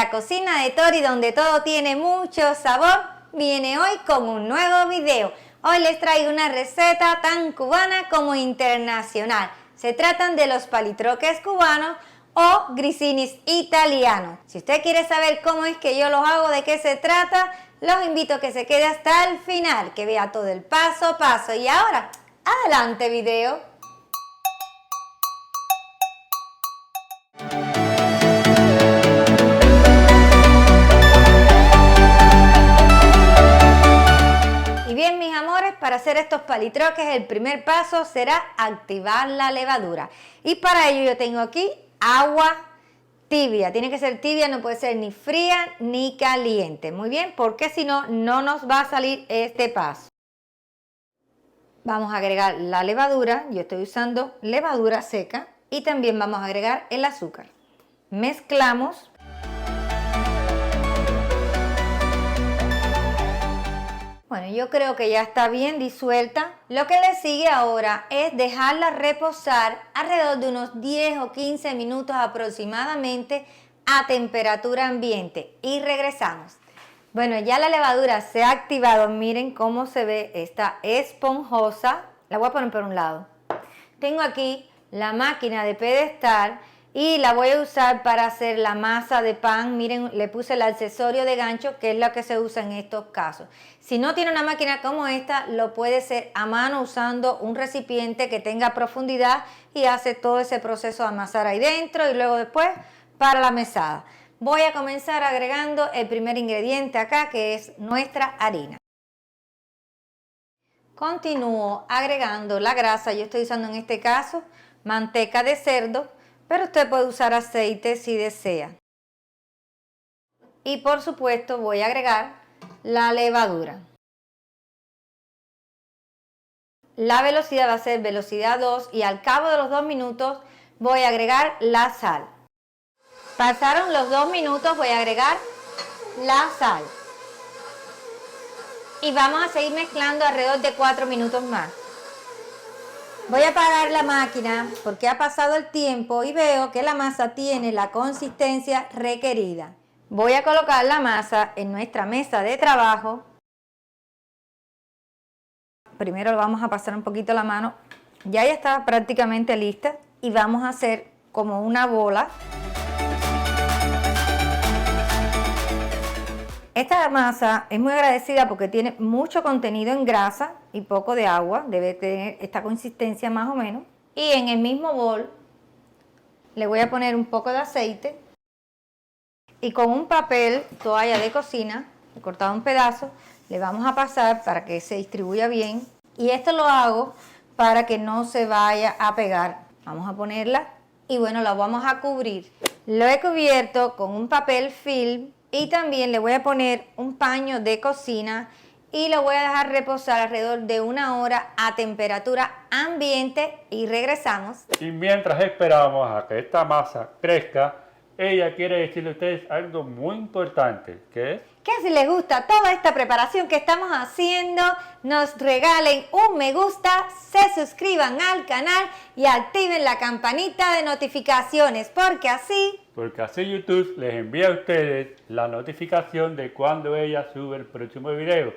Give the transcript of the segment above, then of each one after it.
la cocina de Tori, donde todo tiene mucho sabor, viene hoy con un nuevo video. Hoy les traigo una receta tan cubana como internacional. Se tratan de los palitroques cubanos o grisinis italianos. Si usted quiere saber cómo es que yo los hago, de qué se trata, los invito a que se quede hasta el final, que vea todo el paso a paso. Y ahora, adelante video. Y bien, mis amores, para hacer estos palitroques el primer paso será activar la levadura. Y para ello yo tengo aquí agua tibia. Tiene que ser tibia, no puede ser ni fría ni caliente. Muy bien, porque si no, no nos va a salir este paso. Vamos a agregar la levadura. Yo estoy usando levadura seca. Y también vamos a agregar el azúcar. Mezclamos. Bueno, yo creo que ya está bien disuelta. Lo que le sigue ahora es dejarla reposar alrededor de unos 10 o 15 minutos aproximadamente a temperatura ambiente. Y regresamos. Bueno, ya la levadura se ha activado. Miren cómo se ve, está esponjosa. La voy a poner por un lado. Tengo aquí la máquina de pedestal y la voy a usar para hacer la masa de pan. Miren, le puse el accesorio de gancho, que es lo que se usa en estos casos. Si no tiene una máquina como esta, lo puede hacer a mano usando un recipiente que tenga profundidad y hace todo ese proceso de amasar ahí dentro y luego después para la mesada. Voy a comenzar agregando el primer ingrediente acá, que es nuestra harina. Continúo agregando la grasa. Yo estoy usando en este caso manteca de cerdo, pero usted puede usar aceite si desea. Y por supuesto voy a agregar la levadura. La velocidad va a ser velocidad 2 y al cabo de los 2 minutos voy a agregar la sal. Pasaron los 2 minutos, voy a agregar la sal. Y vamos a seguir mezclando alrededor de 4 minutos más. Voy a apagar la máquina porque ha pasado el tiempo y veo que la masa tiene la consistencia requerida. Voy a colocar la masa en nuestra mesa de trabajo. Primero vamos a pasar un poquito la mano. Ya está prácticamente lista y vamos a hacer como una bola. Esta masa es muy agradecida porque tiene mucho contenido en grasa y poco de agua. Debe tener esta consistencia más o menos. Y en el mismo bol le voy a poner un poco de aceite. Y con un papel, toalla de cocina, he cortado un pedazo, le vamos a pasar para que se distribuya bien. Y esto lo hago para que no se vaya a pegar. Vamos a ponerla y bueno, la vamos a cubrir. Lo he cubierto con un papel film. Y también le voy a poner un paño de cocina y lo voy a dejar reposar alrededor de 1 hora a temperatura ambiente y regresamos. Y mientras esperamos a que esta masa crezca, ella quiere decirle a ustedes algo muy importante, que es que si les gusta toda esta preparación que estamos haciendo, nos regalen un me gusta, se suscriban al canal y activen la campanita de notificaciones, porque así YouTube les envía a ustedes la notificación de cuando ella sube el próximo video,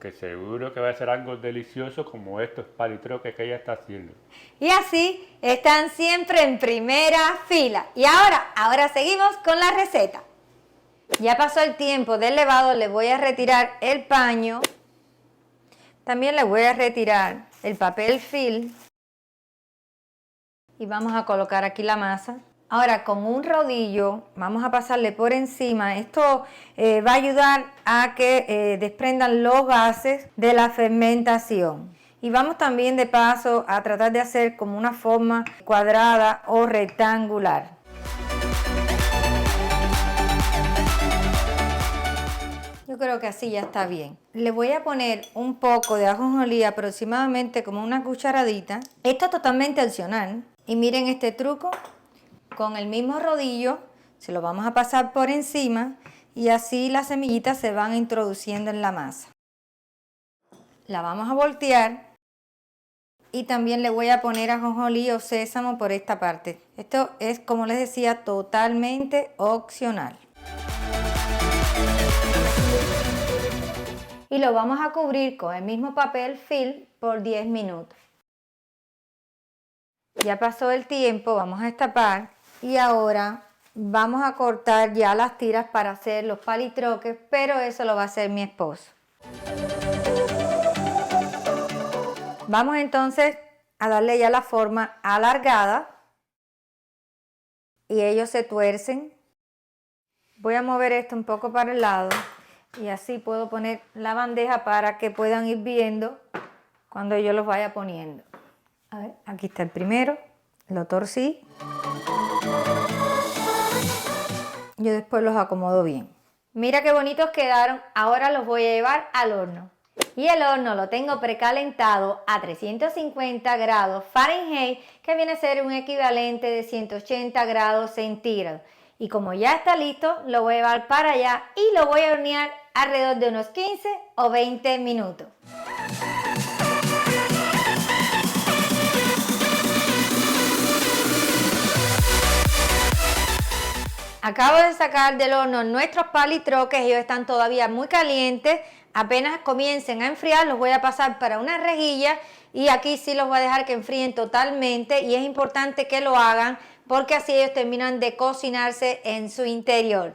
que seguro que va a ser algo delicioso como estos palitroques que ella está haciendo. Y así están siempre en primera fila. Y ahora seguimos con la receta. Ya pasó el tiempo del levado, le voy a retirar el paño. También le voy a retirar el papel film. Y vamos a colocar aquí la masa. Ahora con un rodillo vamos a pasarle por encima. Esto va a ayudar a que desprendan los gases de la fermentación. Y vamos también de paso a tratar de hacer como una forma cuadrada o rectangular. Yo creo que así ya está bien. Le voy a poner un poco de ajonjolí, aproximadamente como una cucharadita. Esto es totalmente opcional. Y miren este truco. Con el mismo rodillo se lo vamos a pasar por encima y así las semillitas se van introduciendo en la masa. La vamos a voltear y también le voy a poner ajonjolí o sésamo por esta parte. Esto es, como les decía, totalmente opcional. y lo vamos a cubrir con el mismo papel film por 10 minutos. Ya pasó el tiempo, vamos a destapar y ahora vamos a cortar ya las tiras para hacer los palitroques, pero eso lo va a hacer mi esposo. Vamos entonces a darle ya la forma alargada y ellos se tuercen. Voy a mover esto un poco para el lado y así puedo poner la bandeja para que puedan ir viendo cuando yo los vaya poniendo. A ver, aquí está el primero, lo torcí. Yo después los acomodo bien. Mira qué bonitos quedaron, ahora los voy a llevar al horno. Y el horno lo tengo precalentado a 350 grados Fahrenheit, que viene a ser un equivalente de 180 grados centígrados. Y como ya está listo, lo voy a llevar para allá y lo voy a hornear alrededor de unos 15 o 20 minutos. Acabo de sacar del horno nuestros palitroques, ellos están todavía muy calientes. Apenas comiencen a enfriar, los voy a pasar para una rejilla y aquí sí los voy a dejar que enfríen totalmente y es importante que lo hagan porque así ellos terminan de cocinarse en su interior.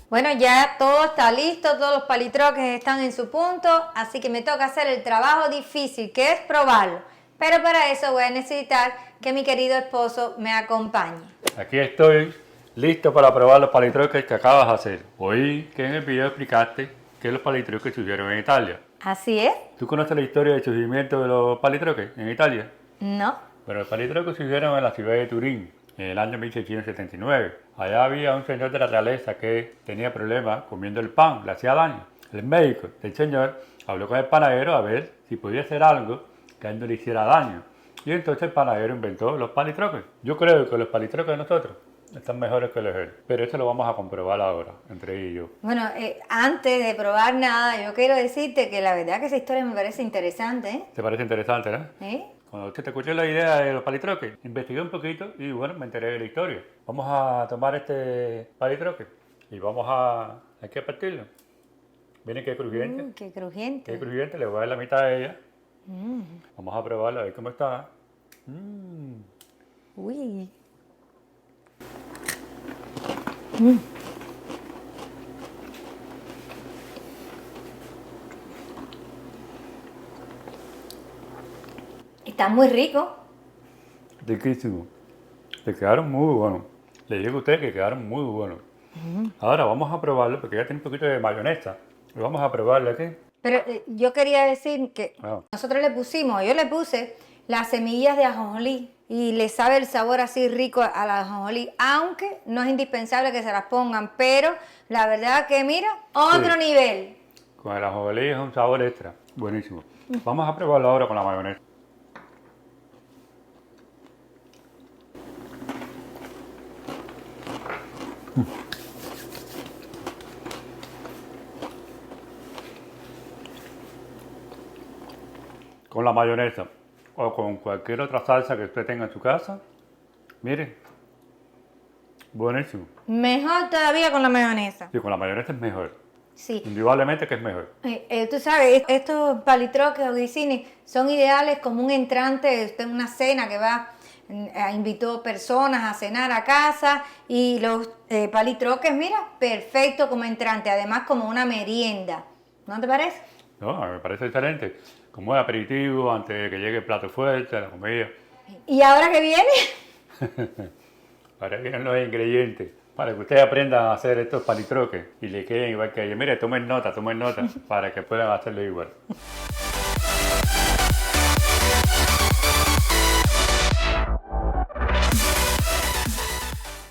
Bueno, ya todo está listo, todos los palitroques están en su punto, así que me toca hacer el trabajo difícil, que es probarlo. Pero para eso voy a necesitar que mi querido esposo me acompañe. Aquí estoy listo para probar los palitroques que acabas de hacer. Oí que en el video explicaste que los palitroques surgieron en Italia. Así es. ¿Tú conoces la historia del surgimiento de los palitroques en Italia? No. Bueno, los palitroques surgieron en la ciudad de Turín en el año 1679. Allá había un señor de la realeza que tenía problemas comiendo el pan, le hacía daño. El médico del señor habló con el panadero a ver si podía hacer algo que a él no le hiciera daño. Y entonces el panadero inventó los palitroques. Yo creo que los palitroques de nosotros están mejores que los de él, pero eso lo vamos a comprobar ahora, entre él y yo. Bueno, antes de probar nada, yo quiero decirte que la verdad que esa historia me parece interesante, ¿eh? ¿Te parece interesante, no? ¿Eh? Cuando te escuché la idea de los palitroques, investigué un poquito y bueno, me enteré de la historia. Vamos a tomar este palitroque y hay que partirlo. Miren qué crujiente. Qué crujiente. Qué crujiente, le voy a dar la mitad a ella. Vamos a probarlo, a ver cómo está. Uy. Está muy rico. Riquísimo. Le quedaron muy buenos. Le digo a ustedes que quedaron muy buenos. Ahora vamos a probarlo porque ya tiene un poquito de mayonesa. Y vamos a probarlo aquí. Pero yo quería decir que nosotros yo le puse las semillas de ajonjolí y le sabe el sabor así rico a la ajonjolí, aunque no es indispensable que se las pongan, pero la verdad que mira, otro nivel. Con el ajonjolí es un sabor extra. Buenísimo. Vamos a probarlo ahora con la mayonesa. Con la mayonesa o con cualquier otra salsa que usted tenga en su casa. Mire, buenísimo. Mejor todavía con la mayonesa. Sí, con la mayonesa es mejor. Sí. Indudablemente que es mejor. Tú sabes, estos palitroques o guisini son ideales como un entrante, usted en una cena que invitó personas a cenar a casa y los palitroques, mira, perfecto como entrante, además como una merienda. ¿No te parece? No, me parece excelente. Como un aperitivo antes de que llegue el plato fuerte, la comida. ¿Y ahora qué viene? Ahora vienen los ingredientes. Para que ustedes aprendan a hacer estos palitroques y le queden igual que ellos. Mire, tomen nota para que puedan hacerlo igual.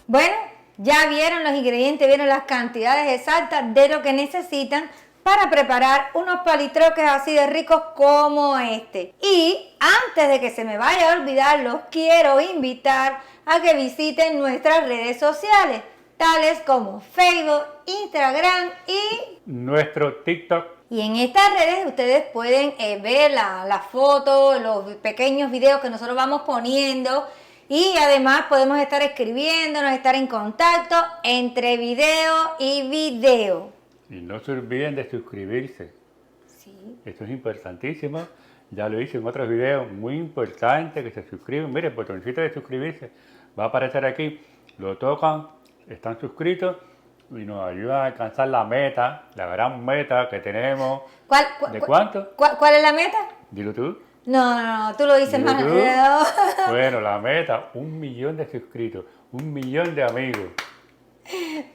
Bueno, ya vieron los ingredientes, vieron las cantidades exactas de lo que necesitan para preparar unos palitroques así de ricos como este. Y antes de que se me vaya a olvidar, los quiero invitar a que visiten nuestras redes sociales, tales como Facebook, Instagram y nuestro TikTok. Y en estas redes ustedes pueden ver las fotos, los pequeños videos que nosotros vamos poniendo Y además podemos estar escribiéndonos, estar en contacto entre video y video. Y no se olviden de suscribirse. Sí. Esto es importantísimo. Ya lo hice en otros videos, muy importante que se suscriban. Miren, el botoncito de suscribirse va a aparecer aquí. Lo tocan, están suscritos y nos ayudan a alcanzar la meta, la gran meta que tenemos. ¿De cuánto? ¿Cuál es la meta? Dilo tú. No, tú lo dices Dilo más. tú. Bueno, la meta, 1 millón de suscritos, 1 millón de amigos.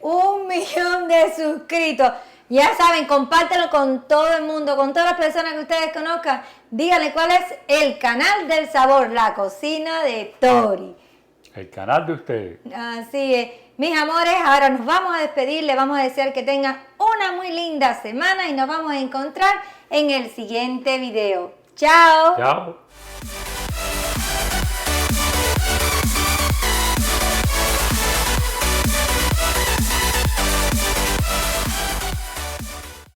1 millón de suscritos. Ya saben, compártelo con todo el mundo, con todas las personas que ustedes conozcan. Díganle cuál es el canal del sabor, la cocina de Tori. El canal de ustedes. Así es. Mis amores, ahora nos vamos a despedir, les vamos a desear que tengan una muy linda semana y nos vamos a encontrar en el siguiente video. ¡Chao! Chao.